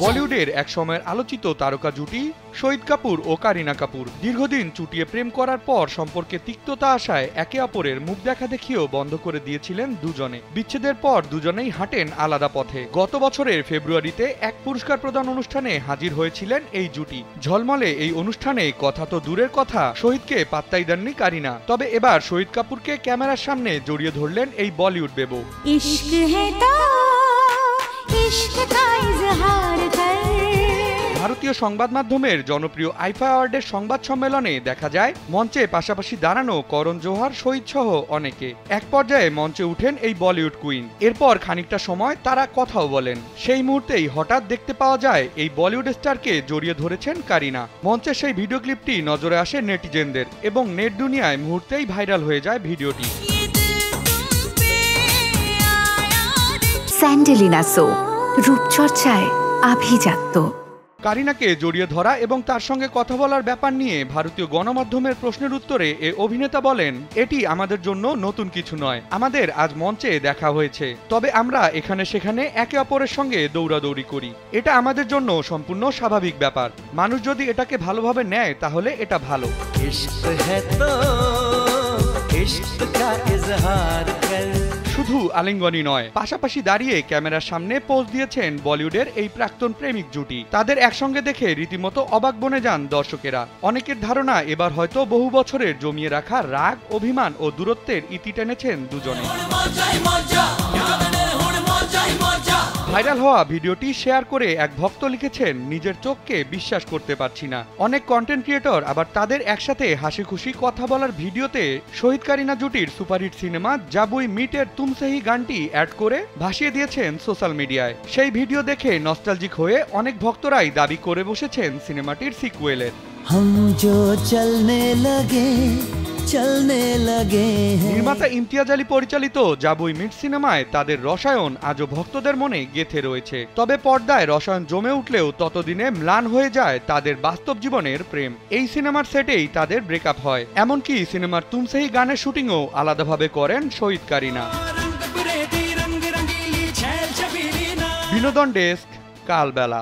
বলিউডের এক সময়ের আলোচিত তারকা জুটি শহীদ কাপুর ও কারিনা কাপুর দীর্ঘদিন চুটিয়ে প্রেম করার পর সম্পর্কে তিক্ততা আসায় একে অপরের মুখ দেখা দেখিও বন্ধ করে দিয়েছিলেন দুজনে। বিচ্ছেদের পর দুজনেই হাঁটেন আলাদা পথে। গত বছরের ফেব্রুয়ারিতে এক পুরস্কার প্রদান অনুষ্ঠানে হাজির হয়েছিলেন এই জুটি। ঝলমলে এই অনুষ্ঠানে কথা তো দূরের কথা, শহীদকে পাত্তাই দেননি কারিনা। তবে এবার শহীদ কাপুরকে ক্যামেরার সামনে জড়িয়ে ধরলেন এই বলিউড বেবো। ভারতীয় সংবাদ মাধ্যমের জনপ্রিয় আইফা অ্যাওয়ার্ডের সংবাদ সম্মেলনে দেখা যায় মঞ্চে পাশাপাশি দাঁড়ানো করণ জোহর, শহীদ সহ অনেকে। এক পর্যায়ে মঞ্চে উঠেন এই বলিউড কুইন। এরপর খানিকটা সময় তারা কথাও বলেন। সেই মুহূর্তেই হঠাৎ দেখতে পাওয়া যায় এই বলিউড স্টারকে জড়িয়ে ধরেছেন কারিনা। মঞ্চের সেই ভিডিও ক্লিপটি নজরে আসে নেটিজেনদের এবং নেট দুনিয়ায় মুহূর্তেই ভাইরাল হয়ে যায় ভিডিওটি। স্যান্ডেলিনা সো, রূপচর্চায় আভিজাত্য। কারিনাকে জড়িয়ে ধরা এবং তার সঙ্গে কথা বলার ব্যাপার নিয়ে ভারতীয় গণমাধ্যমের প্রশ্নের উত্তরে এ অভিনেতা বলেন, এটি আমাদের জন্য নতুন কিছু নয়। আমাদের আজ মঞ্চে দেখা হয়েছে, তবে আমরা এখানে সেখানে একে অপরের সঙ্গে দৌড়াদৌড়ি করি। এটা আমাদের জন্য সম্পূর্ণ স্বাভাবিক ব্যাপার। মানুষ যদি এটাকে ভালোভাবে নেয় তাহলে এটা ভালো। শুধু আলিঙ্গনই নয়, পাশাপাশি দাঁড়িয়ে ক্যামেরার সামনে পোজ দিয়েছেন বলিউডের এই প্রাক্তন প্রেমিক জুটি। তাদের একসঙ্গে দেখে রীতিমতো অবাক বনে যান দর্শকেরা। অনেকের ধারণা এবার হয়তো বহু বছরের জমিয়ে রাখা রাগ, অভিমান ও দূরত্বের ইতি টেনেছেন দুজনে। ভাইরাল হওয়া ভিডিওটি শেয়ার করে এক ভক্ত লিখেছেন, নিজের চোখকে বিশ্বাস করতে পারছি না। অনেক কন্টেন্ট ক্রিয়েটর আবার তাদের একসাথে হাসি খুশি কথা বলার ভিডিওতে শহীদ কারিনা জুটির সুপারহিট সিনেমা জাব উই মিটের তুমসে হি গানটি অ্যাড করে ভাসিয়ে দিয়েছেন সোশ্যাল মিডিয়ায়। সেই ভিডিও দেখে নস্টালজিক হয়ে অনেক ভক্তরাই দাবি করে বসেছেন সিনেমাটির সিকুয়েলের। নির্মাতা ইমতিয়াজ আলী পরিচালিত জাব উই মিট সিনেমায় তাদের রসায়ন আজও ভক্তদের মনে গেঁথে রয়েছে। তবে পর্দায় রসায়ন জমে উঠলেও ততদিনে ম্লান হয়ে যায় তাদের বাস্তব জীবনের প্রেম। এই সিনেমার সেটেই তাদের ব্রেকআপ হয়। এমনকি সিনেমার তুমসে হি গানের শুটিংও আলাদাভাবে করেন শহীদ কারিনা। বিনোদন ডেস্ক, কালবেলা।